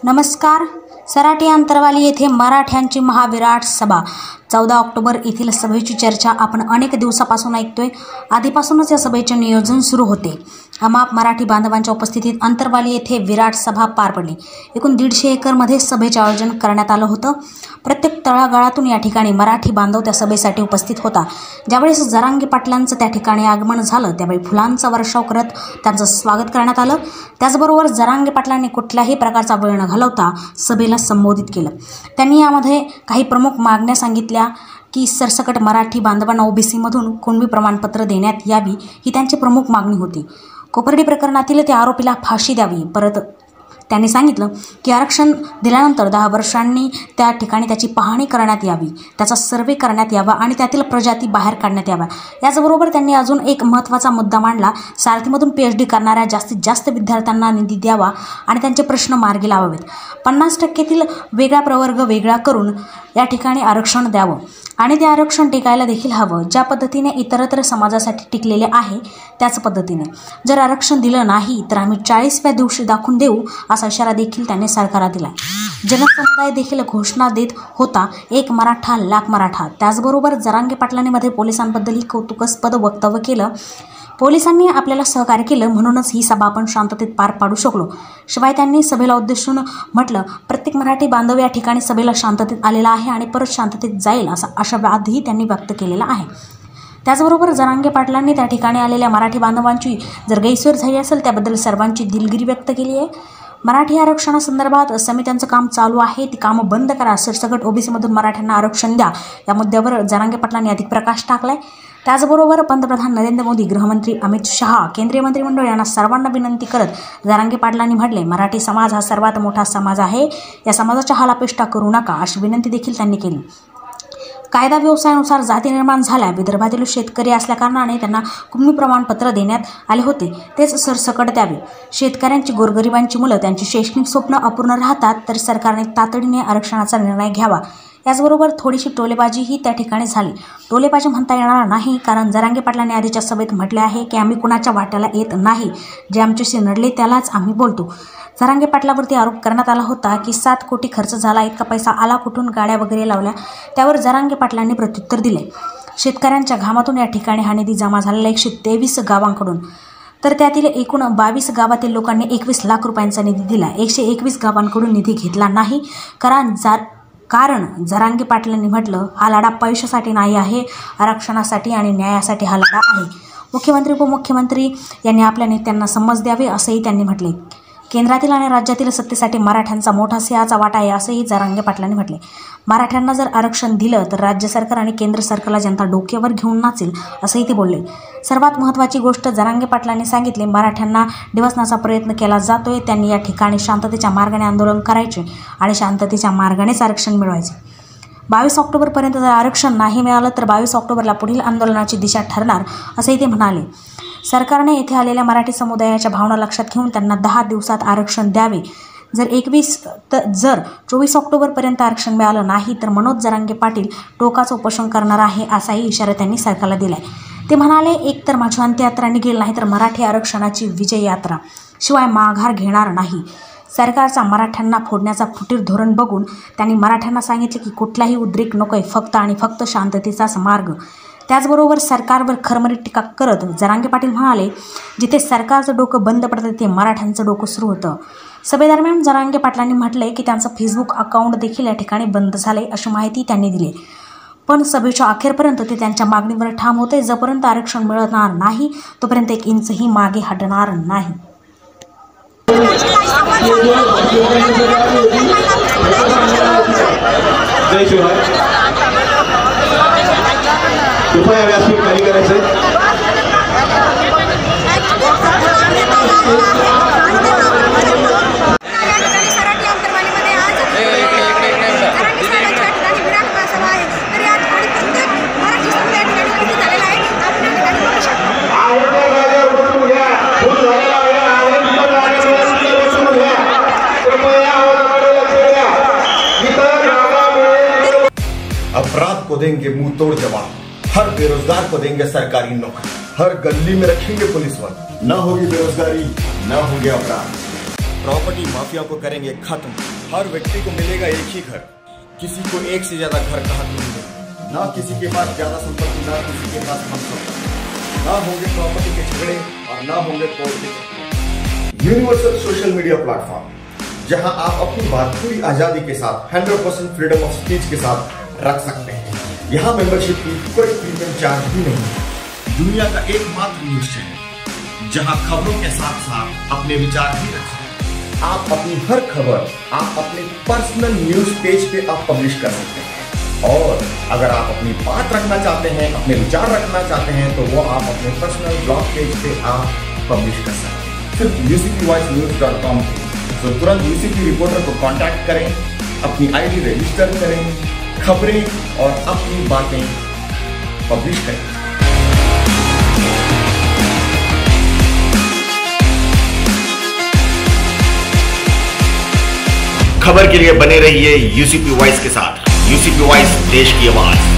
नमस्कार. सराटी अंतरवाली येथे मराठ्यांची महाविराट सभा 14 ऑक्टोबर येथील सभेची चर्चा आपण अनेक दिवसापासून ऐकतोय. आधीपासूनच या सभेचे नियोजन सुरू होते. अमाप मराठी बांधवांच्या उपस्थितीत अंतरवाली येथे विराट सभा पार पडली. एकूण 150 एकरमध्ये सभेचे आयोजन करण्यात आलं होतं. प्रत्येक तळागाळातून या ठिकाणी मराठी बांधव त्या सभेसाठी उपस्थित होता. ज्यावेळेस जरांगे पाटलांचं त्या ठिकाणी आगमन झालं त्यावेळी फुलांचा वर्षाव करत त्यांचं स्वागत करण्यात आलं. त्याचबरोबर जरांगे पाटलांनी कुठल्याही प्रकारचा वेळ न घालवता सभेला संबोधित केलं. त्यांनी यामध्ये काही प्रमुख मागण्या सांगितल्या की सरसकट मराठी बांधवांना ओबीसीमधून कुणबी प्रमाणपत्र देण्यात यावी ही त्यांची प्रमुख मागणी होती. कोपर्डी प्रकरणातील त्या आरोपीला फाशी द्यावी. परत त्यांनी सांगितलं की आरक्षण दिल्यानंतर 10 वर्षांनी त्या ठिकाणी त्याची पाहणी करण्यात यावी, त्याचा सर्वे करण्यात यावा आणि त्यातील प्रजाती बाहेर काढण्यात याव्या. याचबरोबर त्यांनी अजून एक महत्त्वाचा मुद्दा मांडला. सारथीमधून PhD करणाऱ्या जास्तीत जास्त विद्यार्थ्यांना निधी द्यावा आणि त्यांचे प्रश्न मार्गी लावावेत. 50% वेगळा प्रवर्ग वेगळा करून या ठिकाणी आरक्षण द्यावं आणि ते आरक्षण टिकायला देखील हवं. ज्या पद्धतीने इतरत्र समाजासाठी टिकलेले आहे त्याच पद्धतीने. जर आरक्षण दिलं नाही तर आम्ही 40व्या दिवशी दाखवून देऊ असा इशारा देखील त्यांनी सरकारला दिला. जनसमुदाय देखील घोषणा देत होता, एक मराठा लाख मराठा. त्याचबरोबर जरांगे पाटलांनी मध्ये पोलिसांबद्दलही कौतुकास्पद वक्तव्य केलं. पोलिसांनी आपल्याला सहकार्य केलं म्हणूनच ही सभा आपण शांततेत पार पाडू शकलो. शिवाय त्यांनी सभेला उद्देशून म्हटलं, प्रत्येक मराठी बांधव या ठिकाणी सभेला शांततेत आलेला आहे आणि परत शांततेत जाईल असा आशावादही त्यांनी व्यक्त केलेला आहे. त्याचबरोबर जरांगे पाटलांनी त्या ठिकाणी आलेल्या मराठी बांधवांची जर गैरसोय झाली असेल त्याबद्दल सर्वांची दिलगिरी व्यक्त केली आहे. मराठी आरक्षणासंदर्भात समित्यांचं काम चालू आहे, ती कामं बंद करा, सरसकट ओबीसीमधून मराठ्यांना आरक्षण द्या या मुद्द्यावर जरांगे पाटलांनी अधिक प्रकाश टाकलाय. त्याचबरोबर पंतप्रधान नरेंद्र मोदी, गृहमंत्री अमित शहा, केंद्रीय मंत्रिमंडळ यांना सर्वांना विनंती करत जरांगे पाटलांनी म्हटले, मराठी समाज हा सर्वात मोठा समाज आहे, या समाजाच्या हालापेष्टा करू नका अशी विनंती देखील त्यांनी केली. कायदा व्यवसायानुसार जाती निर्माण झाल्या. विदर्भातील शेतकरी असल्याकारणाने त्यांना कुणबी प्रमाणपत्र देण्यात आले होते, तेच सरसकट द्यावे. शेतकऱ्यांची, गोरगरिबांची मुलं, त्यांची शैक्षणिक स्वप्न अपूर्ण राहतात तर सरकारने तातडीने आरक्षणाचा निर्णय घ्यावा. याचबरोबर थोडीशी टोलेबाजीही त्या ठिकाणी झाली. टोलेबाजी म्हणता येणार नाही कारण जरांगे पाटलांनी आधीच्या सभेत म्हटले आहे की आम्ही कुणाच्या वाट्याला येत नाही, जे आमच्याशी नडले त्यालाच आम्ही बोलतो. जरांगे पाटलावरती आरोप करण्यात आला होता की 7 कोटी खर्च झाला, इतका पैसा आला कुठून, गाड्या वगैरे लावल्या. त्यावर जरांगे पाटलांनी प्रत्युत्तर दिले, शेतकऱ्यांच्या घामातून या ठिकाणी हा निधी जमा झालेला 123 गावांकडून, तर त्यातील एकूण 22 गावातील लोकांनी 21 लाख रुपयांचा निधी दिला. 121 गावांकडून निधी घेतला नाही कारण जरांगे पाटलांनी म्हटलं, हा लढा पैशासाठी नाही आहे, आरक्षणासाठी आणि न्यायासाठी हा लढा आहे. मुख्यमंत्री, उपमुख्यमंत्री यांनी आपल्या नेत्यांना समज द्यावे असंही त्यांनी म्हटले. केंद्रातील आणि राज्यातील सत्तेसाठी मराठ्यांचा मोठा सिंहाचा वाटा आहे असंही जरांगे पाटलांनी म्हटले. मराठ्यांना जर आरक्षण दिलं तर राज्य सरकार आणि केंद्र सरकारला जनता डोक्यावर घेऊन नाचेल असंही ते बोलले. सर्वात महत्त्वाची गोष्ट जरांगे पाटलांनी सांगितले, मराठ्यांना डिवचण्याचा प्रयत्न केला जातोय. त्यांनी या ठिकाणी शांततेच्या मार्गाने आंदोलन करायचे आणि शांततेच्या मार्गानेच आरक्षण मिळवायचे. 22 ऑक्टोबरपर्यंत जर आरक्षण नाही मिळालं तर 22 ऑक्टोबरला पुढील आंदोलनाची दिशा ठरणार असंही ते म्हणाले. सरकारने येथे आलेल्या मराठी समुदायाच्या भावना लक्षात घेऊन त्यांना 10 दिवसात आरक्षण द्यावे. जर 24 ऑक्टोबरपर्यंत आरक्षण मिळालं नाही तर मनोज जरांगे पाटील टोकाचं उपोषण करणार आहे असाही इशारा त्यांनी सरकारला दिलाय. ते म्हणाले, एकतर माझी अंत्ययात्रा निघेल नाही तर मराठी आरक्षणाची विजय यात्रा, शिवाय माघार घेणार नाही. सरकारचा मराठ्यांना फोडण्याचा फुटीर धोरण बघून त्यांनी मराठ्यांना सांगितले की कुठलाही उद्रेक नकोय, फक्त आणि फक्त शांततेचाच मार्ग. त्याचबरोबर सरकारवर खरमरीत टीका करत जरांगे पाटील म्हणाले, जिथे सरकारचं डोकं बंद पडतं तिथे मराठ्यांचं डोकं सुरू होतं. सभेदरम्यान जरांगे पाटलांनी म्हटलंय की त्यांचं फेसबुक अकाउंट देखील या ठिकाणी बंद झाले अशी माहिती त्यांनी दिली. पण सभेच्या अखेरपर्यंत ते त्यांच्या मागणीवर ठाम होते. जोपर्यंत आरक्षण मिळणार नाही तोपर्यंत 1 इंचही मागे हटणार नाही. कृपया व्यासपीठ खाली करायचं. अपराध को देंगे मुंह तोड़ जवाब, हर बेरोजगार को देंगे सरकारी नौकरी, हर गली में रखेंगे पुलिस वाले, न होगी बेरोजगारी, न होंगे अपराध। प्रॉपर्टी माफिया को करेंगे खत्म। हर व्यक्ति को मिलेगा एक ही घर, किसी को एक से ज्यादा घर का हक नहीं मिलेगा। ना किसी के पास ज्यादा संपत्ति, ना किसी के पास कम संपत्ति। ना होंगे प्रॉपर्टी के झगड़े और ना होंगे कोर्ट के झगड़े। यूनिवर्सल सोशल मीडिया प्लेटफॉर्म, जहां आप अपनी बात पूरी आजादी के साथ 100% फ्रीडम ऑफ स्पीच के साथ रख सकते हैं। यहाँ मेंबरशिप की कोई प्रीमियम चार्ज भी नहीं है। दुनिया का एकमात्र न्यूज चैनल जहां खबरों के साथ साथ अपने विचार भी रख सकते हैं। आप अपनी हर खबर आप अपने पर्सनल न्यूज पेज पे आप पब्लिश कर सकते हैं। और अगर आप अपनी बात रखना चाहते हैं, अपने विचार रखना चाहते हैं, तो वो आप अपने पर्सनल ब्लॉग पेज पे आप पब्लिश कर सकते हैं, सिर्फ UCPvoicenews.com पे। तो तुरंत UCP रिपोर्टर को कांटेक्ट करें, अपनी ID रजिस्टर करें, खबरें और अपनी बातें पब्लिश करें। खबर के लिए बने रहिए UCP वॉइस के साथ। UCP वॉइस, देश की आवाज।